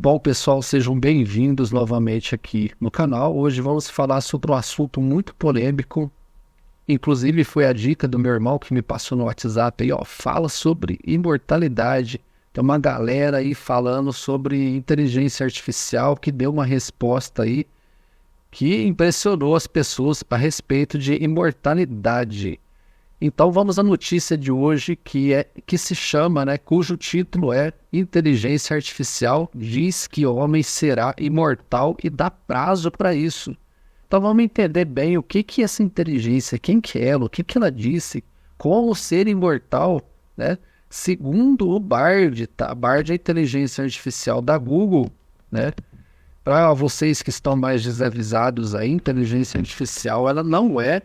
Bom, pessoal, sejam bem-vindos novamente aqui no canal. Hoje vamos falar sobre um assunto muito polêmico. Inclusive foi a dica do meu irmão que me passou no WhatsApp aí, ó, fala sobre imortalidade. Tem uma galera aí falando sobre inteligência artificial que deu uma resposta aí que impressionou as pessoas a respeito de imortalidade. Então vamos à notícia de hoje que se chama, cujo título é Inteligência Artificial diz que o homem será imortal e dá prazo para isso. Então vamos entender bem o que é essa inteligência, quem que é ela, o que ela disse, como ser imortal, né? Segundo o Bard, tá? Bard é a inteligência artificial da Google, né? Para vocês que estão mais desavisados, a inteligência artificial ela não é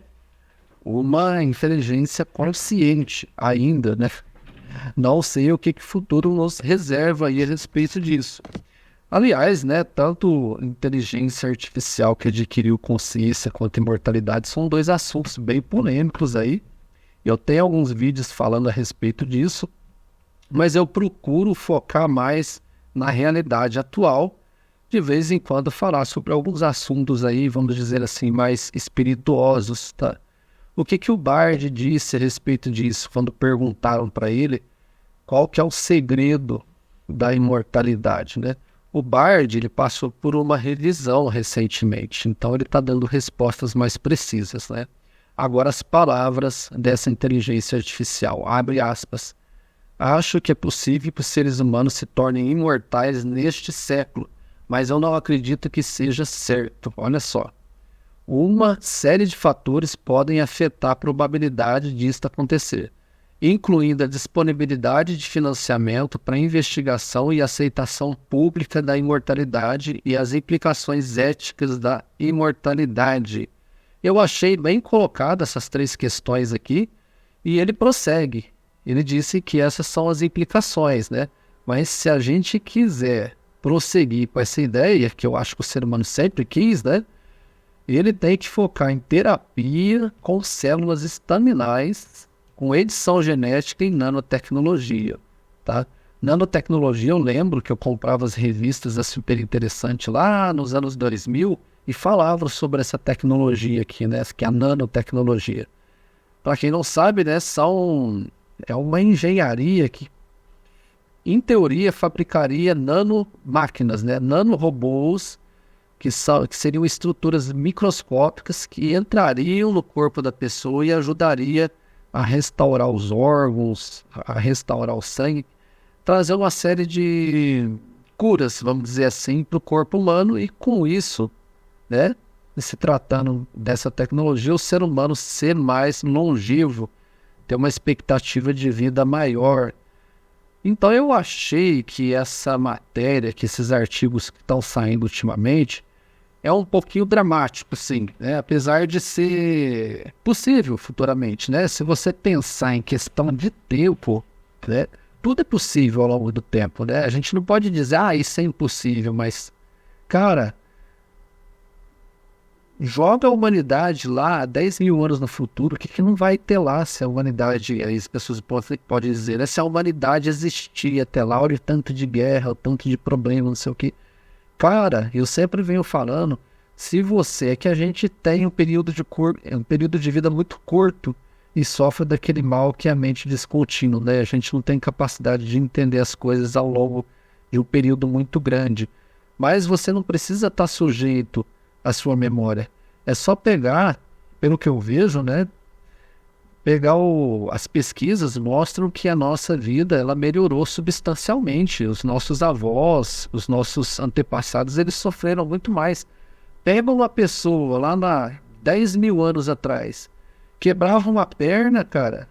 uma inteligência consciente ainda, né? Não sei o que o futuro nos reserva aí a respeito disso. Aliás, né, tanto inteligência artificial que adquiriu consciência quanto imortalidade são dois assuntos bem polêmicos aí. Eu tenho alguns vídeos falando a respeito disso, mas eu procuro focar mais na realidade atual, de vez em quando falar sobre alguns assuntos aí, vamos dizer assim, mais espirituosos, tá? O que o Bard disse a respeito disso quando perguntaram para ele qual que é o segredo da imortalidade, né? O Bard ele passou por uma revisão recentemente, então ele está dando respostas mais precisas, né? Agora as palavras dessa inteligência artificial, abre aspas, acho que é possível que os seres humanos se tornem imortais neste século, mas eu não acredito que seja certo, olha só. Uma série de fatores podem afetar a probabilidade disto acontecer, incluindo a disponibilidade de financiamento para investigação e aceitação pública da imortalidade e as implicações éticas da imortalidade. Eu achei bem colocado essas três questões aqui e ele prossegue. Ele disse que essas são as implicações, né? Mas se a gente quiser prosseguir com essa ideia, que eu acho que o ser humano sempre quis, né? Ele tem que focar em terapia com células estaminais, com edição genética e nanotecnologia, tá? Nanotecnologia, eu lembro que eu comprava as revistas da Super Interessante lá nos anos 2000 e falavam sobre essa tecnologia aqui, né? Que é a nanotecnologia. Para quem não sabe, né? É uma engenharia que, em teoria, fabricaria nanomáquinas, né? Nanorobôs, que seriam estruturas microscópicas que entrariam no corpo da pessoa e ajudaria a restaurar os órgãos, a restaurar o sangue, trazer uma série de curas, vamos dizer assim, para o corpo humano e com isso, né, se tratando dessa tecnologia, o ser humano ser mais longevo, ter uma expectativa de vida maior. Então eu achei que essa matéria, que esses artigos que estão saindo ultimamente, é um pouquinho dramático, sim, né? Apesar de ser possível futuramente, né? Se você pensar em questão de tempo, né? Tudo é possível ao longo do tempo, né? A gente não pode dizer, isso é impossível, mas, cara, joga a humanidade lá 10 mil anos no futuro, o que não vai ter lá se a humanidade, aí as pessoas podem dizer, né? Se a humanidade existir até lá, olha o tanto de guerra, o tanto de problema, não sei o que. Cara, eu sempre venho falando, se você é que a gente tem um período de vida muito curto e sofre daquele mal que é a mente descontínua, né? A gente não tem capacidade de entender as coisas ao longo de um período muito grande. Mas você não precisa estar sujeito à sua memória. É só pegar, pelo que eu vejo, né? As pesquisas mostram que a nossa vida ela melhorou substancialmente. Os nossos avós, os nossos antepassados, eles sofreram muito mais. Pega uma pessoa lá 10 mil anos atrás, quebrava uma perna, cara,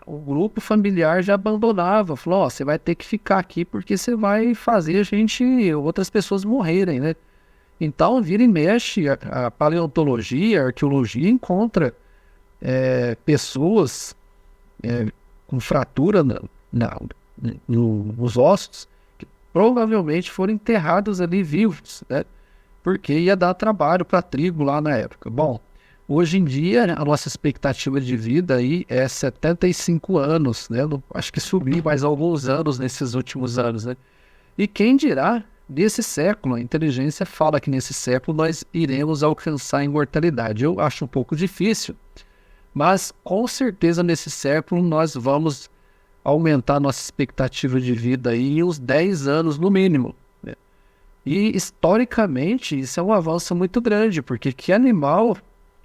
o grupo familiar já abandonava. Falou, você vai ter que ficar aqui porque você vai fazer outras pessoas morrerem, né? Então, vira e mexe, a paleontologia, a arqueologia encontra pessoas com fratura nos ossos que provavelmente foram enterrados ali vivos, né? Porque ia dar trabalho para a tribo lá na época. Bom, hoje em dia, né, a nossa expectativa de vida aí é 75 anos, né? Acho que subiu mais alguns anos nesses últimos anos, né? E quem dirá nesse século, a inteligência fala que nesse século nós iremos alcançar a imortalidade. Eu acho um pouco difícil, mas com certeza nesse século nós vamos aumentar nossa expectativa de vida aí uns 10 anos no mínimo, né? E historicamente isso é um avanço muito grande, porque que animal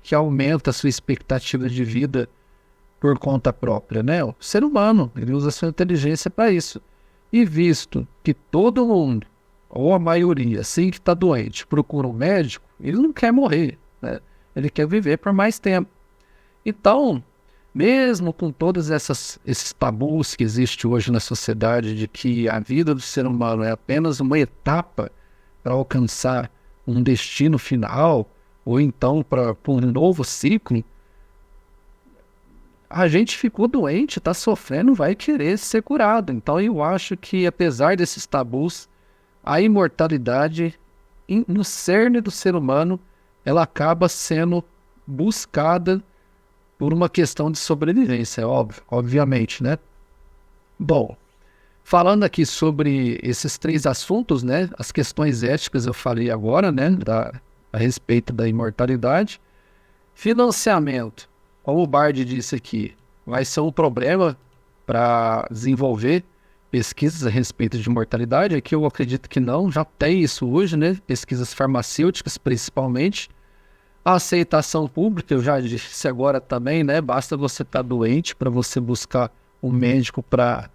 que aumenta a sua expectativa de vida por conta própria, né? O ser humano, ele usa a sua inteligência para isso. E visto que todo mundo, ou a maioria, assim que está doente, procura um médico, ele não quer morrer, né? Ele quer viver por mais tempo. Então, mesmo com todos esses tabus que existem hoje na sociedade de que a vida do ser humano é apenas uma etapa para alcançar um destino final, ou então para um novo ciclo, a gente ficou doente, está sofrendo, vai querer ser curado. Então eu acho que, apesar desses tabus, a imortalidade, no cerne do ser humano, ela acaba sendo buscada por uma questão de sobrevivência, obviamente, né? Bom, falando aqui sobre esses 3 assuntos, né? As questões éticas eu falei agora, né? A respeito da imortalidade. Financiamento, como o Bard disse aqui, vai ser um problema para desenvolver pesquisas a respeito de mortalidade. Aqui eu acredito que não, já tem isso hoje, né? Pesquisas farmacêuticas, principalmente. A aceitação pública, eu já disse agora também, né? Basta você estar doente para você buscar um médico para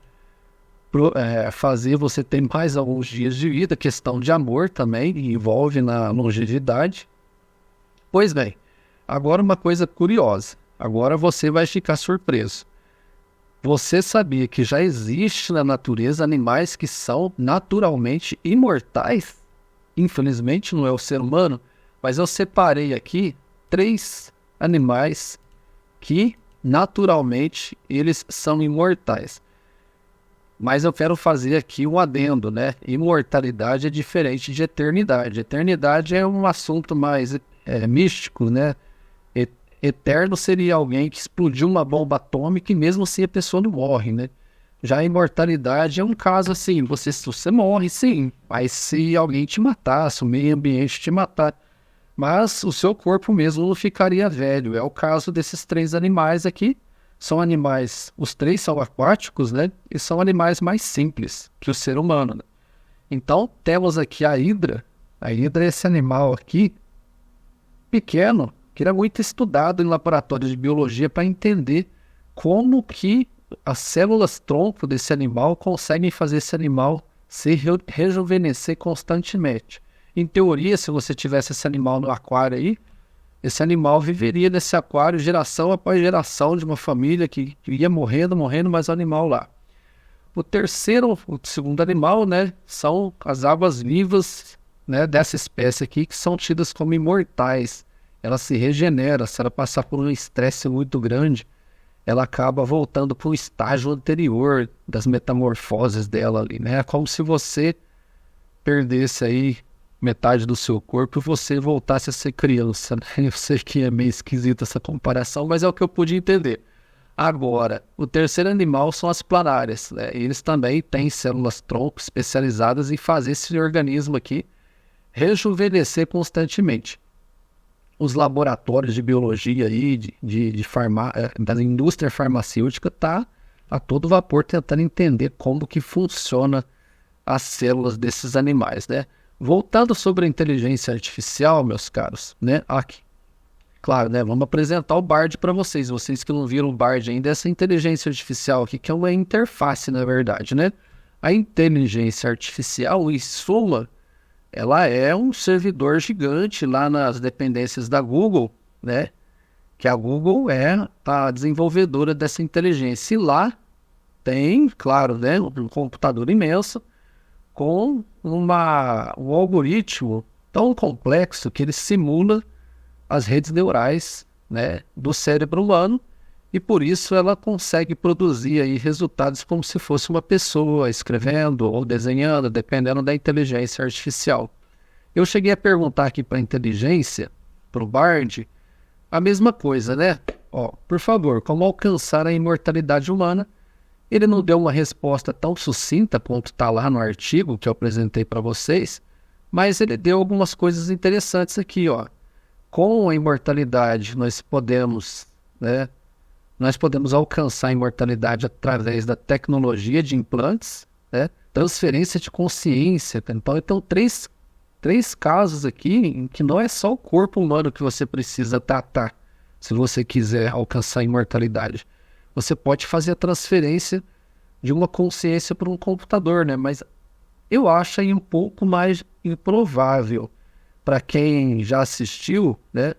fazer você ter mais alguns dias de vida. Questão de amor também envolve na longevidade. Pois bem, agora uma coisa curiosa. Agora você vai ficar surpreso. Você sabia que já existe na natureza animais que são naturalmente imortais? Infelizmente não é o ser humano, mas eu separei aqui 3 animais que naturalmente eles são imortais. Mas eu quero fazer aqui um adendo, né? Imortalidade é diferente de eternidade. Eternidade é um assunto mais místico, né? Eterno seria alguém que explodiu uma bomba atômica e mesmo assim a pessoa não morre, né? Já a imortalidade é um caso assim, você morre sim, mas se alguém te matar, se o meio ambiente te matar, mas o seu corpo mesmo não ficaria velho. É o caso desses 3 animais aqui. São animais, os 3 são aquáticos, né? E são animais mais simples que o ser humano, né? Então temos aqui a hidra. A hidra é esse animal aqui, pequeno, que era muito estudado em laboratórios de biologia para entender como que as células-tronco desse animal conseguem fazer esse animal se rejuvenescer constantemente. Em teoria, se você tivesse esse animal no aquário aí, esse animal viveria nesse aquário geração após geração de uma família que ia morrendo, mas o animal lá. O segundo animal, né, são as águas-vivas, né, dessa espécie aqui, que são tidas como imortais. Ela se regenera, se ela passar por um estresse muito grande, ela acaba voltando para o estágio anterior das metamorfoses dela ali, né? É como se você perdesse aí metade do seu corpo e você voltasse a ser criança, né? Eu sei que é meio esquisita essa comparação, mas é o que eu pude entender. Agora, o terceiro animal são as planárias, né? Eles também têm células-tronco especializadas em fazer esse organismo aqui rejuvenescer constantemente. Os laboratórios de biologia aí, da indústria farmacêutica tá a todo vapor tentando entender como que funciona as células desses animais, né? Voltando sobre a inteligência artificial, meus caros, né? Aqui, claro, né? Vamos apresentar o Bard para vocês. Vocês que não viram o Bard ainda, essa inteligência artificial aqui, que é uma interface, na verdade, né? A inteligência artificial, em suma, ela é um servidor gigante lá nas dependências da Google, né? Que a Google é a desenvolvedora dessa inteligência. E lá tem, claro, né, um computador imenso com um algoritmo tão complexo que ele simula as redes neurais, né, do cérebro humano, e por isso ela consegue produzir aí resultados como se fosse uma pessoa escrevendo ou desenhando, dependendo da inteligência artificial. Eu cheguei a perguntar aqui para a inteligência, para o Bard, a mesma coisa, né? Ó, por favor, como alcançar a imortalidade humana? Ele não deu uma resposta tão sucinta quanto está lá no artigo que eu apresentei para vocês, mas ele deu algumas coisas interessantes aqui, ó. Com a imortalidade, nós podemos alcançar a imortalidade através da tecnologia de implantes, né? Transferência de consciência. Então três casos aqui em que não é só o corpo humano que você precisa tratar, se você quiser alcançar a imortalidade. Você pode fazer a transferência de uma consciência para um computador, né? Mas eu acho aí um pouco mais improvável. Para quem já assistiu, né?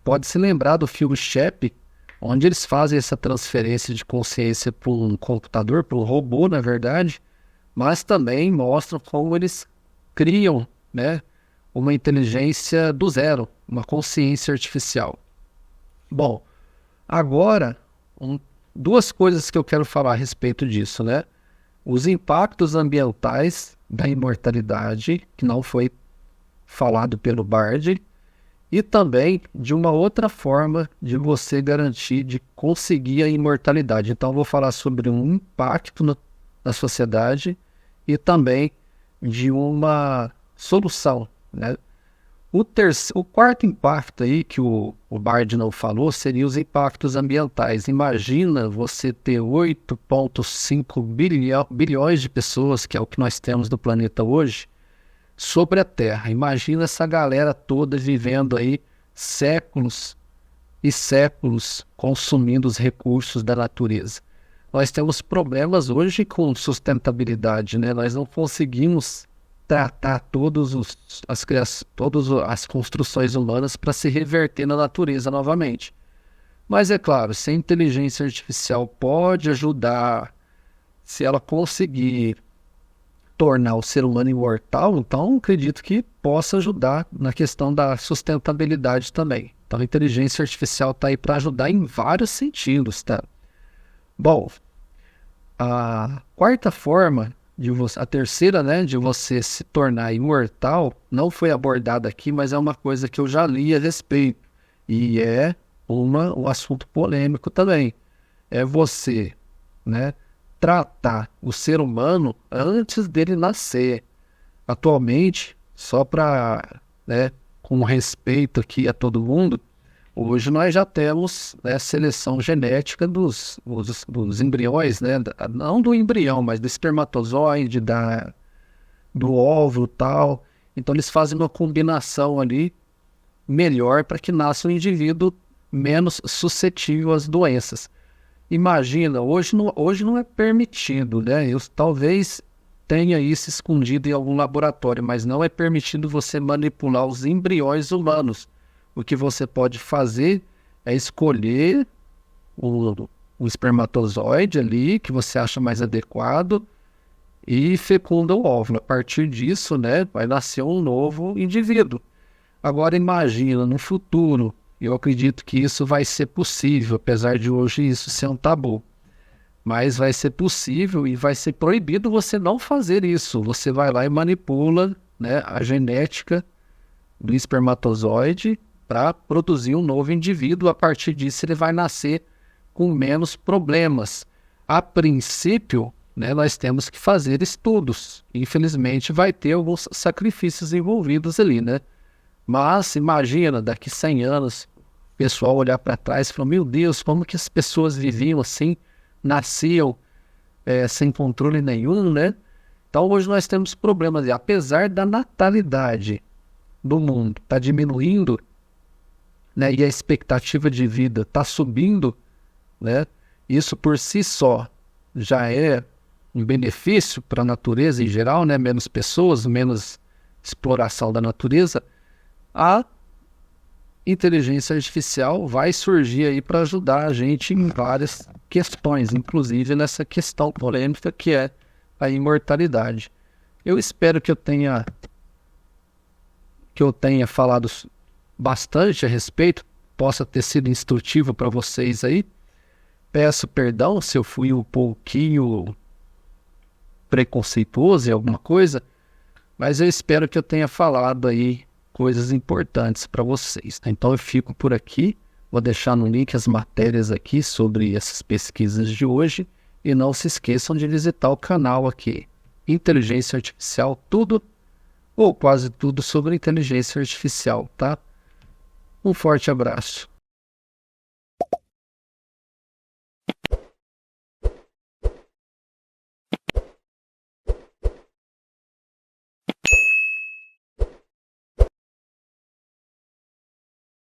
Pode se lembrar do filme Shep, onde eles fazem essa transferência de consciência para um computador, para um robô, na verdade, mas também mostram como eles criam, né, uma inteligência do zero, uma consciência artificial. Bom, agora, duas coisas que eu quero falar a respeito disso, né? Os impactos ambientais da imortalidade, que não foi falado pelo Bard, e também de uma outra forma de você garantir, de conseguir a imortalidade. Então, eu vou falar sobre um impacto na sociedade e também de uma solução, né? O quarto impacto aí que o Bard não falou seria os impactos ambientais. Imagina você ter 8,5 bilhões de pessoas, que é o que nós temos no planeta hoje, sobre a Terra. Imagina essa galera toda vivendo aí séculos e séculos consumindo os recursos da natureza. Nós temos problemas hoje com sustentabilidade, né? Nós não conseguimos tratar todas as construções humanas para se reverter na natureza novamente. Mas é claro, se a inteligência artificial pode ajudar, se ela conseguir tornar o ser humano imortal, então acredito que possa ajudar na questão da sustentabilidade também. Então a inteligência artificial está aí para ajudar em vários sentidos, tá? Bom, a quarta forma, a terceira, né, de você se tornar imortal, não foi abordada aqui, mas é uma coisa que eu já li a respeito. E é um assunto polêmico também. É você, né, tratar o ser humano antes dele nascer. Atualmente, só para, né, com respeito aqui a todo mundo, hoje nós já temos, né, seleção genética dos embriões, né, não do embrião, mas do espermatozoide, do óvulo e tal. Então eles fazem uma combinação ali melhor para que nasça um indivíduo menos suscetível às doenças. Imagina, hoje não é permitido, né? Talvez tenha isso escondido em algum laboratório, mas não é permitido você manipular os embriões humanos. O que você pode fazer é escolher o espermatozoide ali, que você acha mais adequado, e fecunda o óvulo. A partir disso, né, vai nascer um novo indivíduo. Agora imagina, no futuro, eu acredito que isso vai ser possível, apesar de hoje isso ser um tabu. Mas vai ser possível e vai ser proibido você não fazer isso. Você vai lá e manipula, né, a genética do espermatozoide para produzir um novo indivíduo. A partir disso ele vai nascer com menos problemas. A princípio, né, nós temos que fazer estudos. Infelizmente vai ter alguns sacrifícios envolvidos ali, né? Mas imagina, daqui 100 anos, o pessoal olhar para trás e falar, meu Deus, como que as pessoas viviam assim, nasciam sem controle nenhum, né? Então hoje nós temos problemas. E apesar da natalidade do mundo estar diminuindo, né, e a expectativa de vida está subindo, né? Isso por si só já é um benefício para a natureza em geral, né? Menos pessoas, menos exploração da natureza. A inteligência artificial vai surgir aí para ajudar a gente em várias questões, inclusive nessa questão polêmica que é a imortalidade. Eu espero que eu tenha falado bastante a respeito, possa ter sido instrutivo para vocês aí. Peço perdão se eu fui um pouquinho preconceituoso em alguma coisa, mas eu espero que eu tenha falado aí coisas importantes para vocês. Então eu fico por aqui, vou deixar no link as matérias aqui sobre essas pesquisas de hoje E não se esqueçam de visitar o canal aqui, Inteligência Artificial, tudo ou quase tudo sobre inteligência artificial, tá? Um forte abraço.